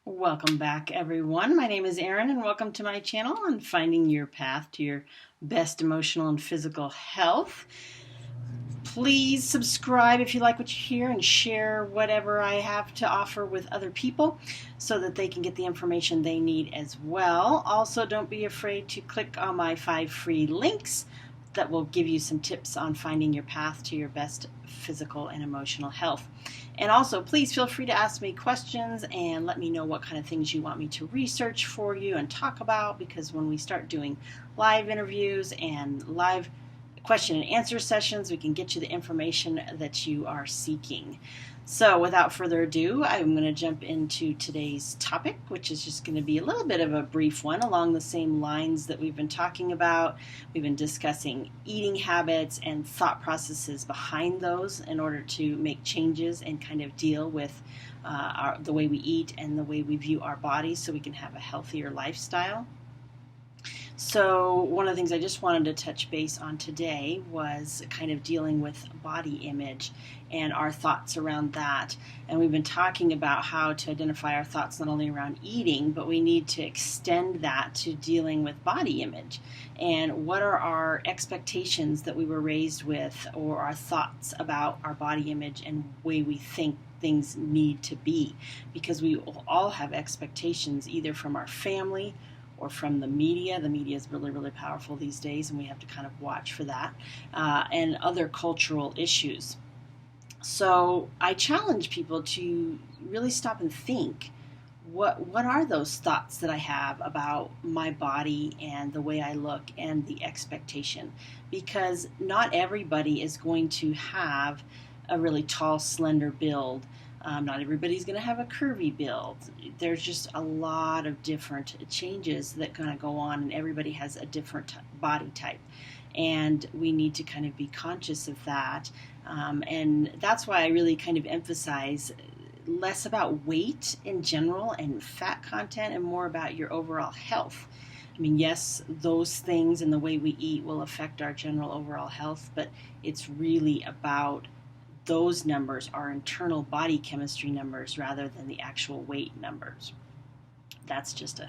Welcome back, everyone. My name is Erin, and welcome to my channel on finding your path to your best emotional and physical health. Please subscribe if you like what you hear and share whatever I have to offer with other people so that they can get the information they need as well. Also, don't be afraid to click on my 5 free links that will give you some tips on finding your path to your best physical and emotional health. And also, please feel free to ask me questions and let me know what kind of things you want me to research for you and talk about, because when we start doing live interviews and live question and answer sessions, we can get you the information that you are seeking. So without further ado, I'm going to jump into today's topic, which is just going to be a little bit of a brief one along the same lines that we've been talking about. We've been discussing eating habits and thought processes behind those in order to make changes and kind of deal with the way we eat and the way we view our bodies so we can have a healthier lifestyle. So one of the things I just wanted to touch base on today was kind of dealing with body image and our thoughts around that. And we've been talking about how to identify our thoughts not only around eating, but we need to extend that to dealing with body image. And what are our expectations that we were raised with, or our thoughts about our body image and the way we think things need to be? Because we all have expectations either from our family or from the media. The media is really, really powerful these days, and we have to kind of watch for that, and other cultural issues. So I challenge people to really stop and think, what are those thoughts that I have about my body and the way I look and the expectation? Because not everybody is going to have a really tall, slender build. Not everybody's going to have a curvy build. There's just a lot of different changes that kind of go on, and everybody has a different body type. And we need to kind of be conscious of that. And that's why I really kind of emphasize less about weight in general and fat content and more about your overall health. I mean, yes, those things and the way we eat will affect our general overall health, but it's really about those numbers, our internal body chemistry numbers, rather than the actual weight numbers. That's just a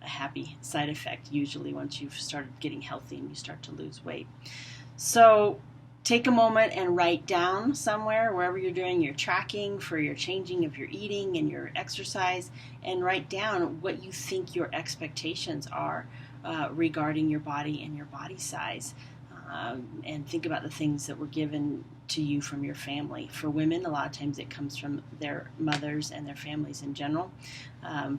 happy side effect usually once you've started getting healthy and you start to lose weight. So take a moment and write down somewhere, wherever you're doing your tracking for your changing of your eating and your exercise, and write down what you think your expectations are regarding your body and your body size. And think about the things that were given to you from your family. For women, a lot of times it comes from their mothers and their families in general.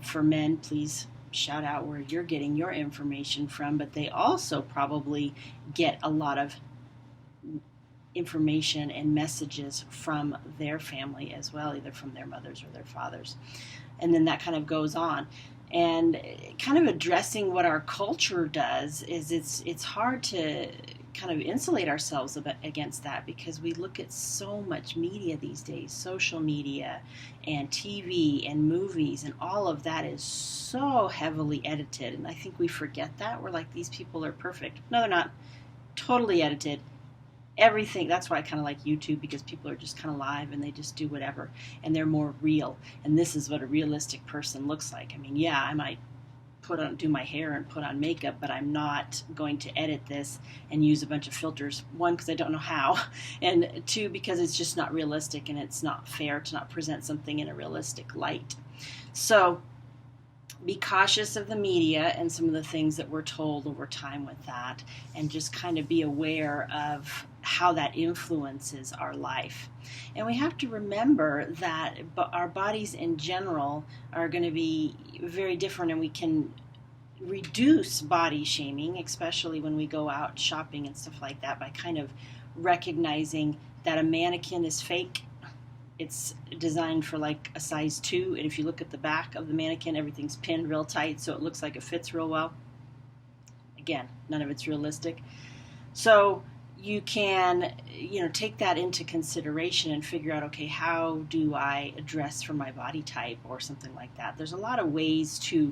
For men, please shout out where you're getting your information from, but they also probably get a lot of information and messages from their family as well, either from their mothers or their fathers. And then that kind of goes on. And kind of addressing what our culture does is it's hard to kind of insulate ourselves against that, because we look at so much media these days, social media and TV and movies, and all of that is so heavily edited. And I think we forget that. We're like, these people are perfect. No, they're not. Totally edited. Everything. That's why I kind of like YouTube, because people are just kind of live and they just do whatever, and they're more real. And this is what a realistic person looks like. I mean, yeah, I might do my hair and put on makeup, but I'm not going to edit this and use a bunch of filters. One, because I don't know how, and two, because it's just not realistic, and it's not fair to not present something in a realistic light. So be cautious of the media and some of the things that we're told over time with that, and just kind of be aware of how that influences our life. And we have to remember that our bodies in general are going to be very different, and we can reduce body shaming, especially when we go out shopping and stuff like that, by kind of recognizing that a mannequin is fake. It's designed for like a size 2, and if you look at the back of the mannequin, everything's pinned real tight, so it looks like it fits real well. Again, none of it's realistic. So you can, take that into consideration and figure out, okay, how do I dress for my body type or something like that. There's a lot of ways to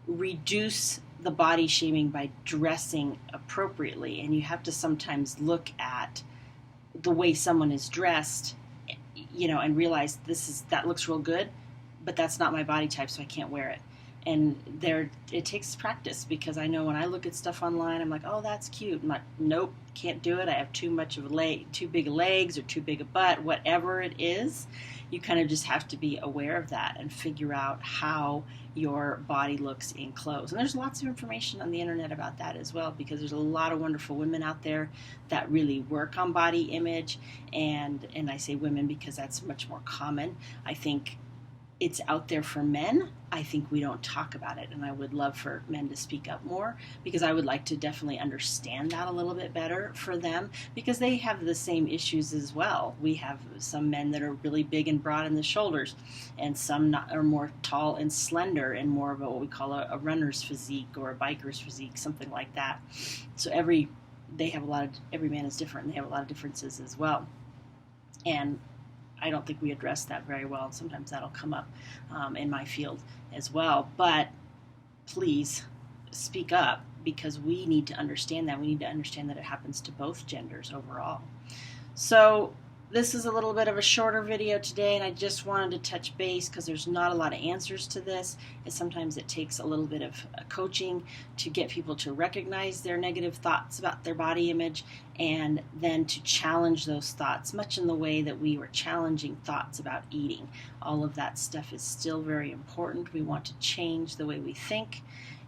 reduce the body shaming by dressing appropriately, and you have to sometimes look at the way someone is dressed, and realize that looks real good, but that's not my body type, so I can't wear it. And it takes practice, because I know when I look at stuff online, I'm like, oh, that's cute. I'm like, nope, can't do it. I have too big legs or too big a butt, whatever it is. You kind of just have to be aware of that and figure out how your body looks in clothes. And there's lots of information on the internet about that as well, because there's a lot of wonderful women out there that really work on body image. And I say women because that's much more common. I think it's out there for men. I think we don't talk about it, and I would love for men to speak up more, because I would like to definitely understand that a little bit better for them, because they have the same issues as well. We have some men that are really big and broad in the shoulders, and some are more tall and slender and more of what we call a runner's physique or a biker's physique, something like that. So every man is different, and they have a lot of differences as well. And I don't think we address that very well. Sometimes that'll come up in my field as well. But please speak up, because we need to understand that. We need to understand that it happens to both genders overall. So this is a little bit of a shorter video today, and I just wanted to touch base because there's not a lot of answers to this. And sometimes it takes a little bit of coaching to get people to recognize their negative thoughts about their body image, and then to challenge those thoughts, much in the way that we were challenging thoughts about eating. All of that stuff is still very important. We want to change the way we think,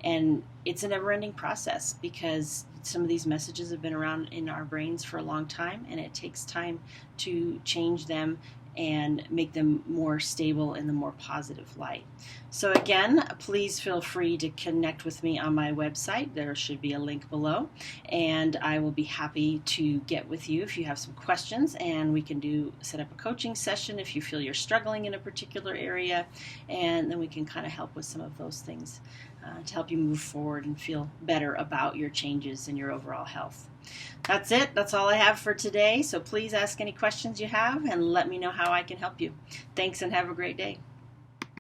and it's a never-ending process, because some of these messages have been around in our brains for a long time, and it takes time to change them and make them more stable in the more positive light. So again, please feel free to connect with me on my website. There should be a link below, and I will be happy to get with you if you have some questions, and we can set up a coaching session if you feel you're struggling in a particular area, and then we can kind of help with some of those things to help you move forward and feel better about your changes in your overall health. That's it. That's all I have for today. So please ask any questions you have and let me know how I can help you. Thanks, and have a great day.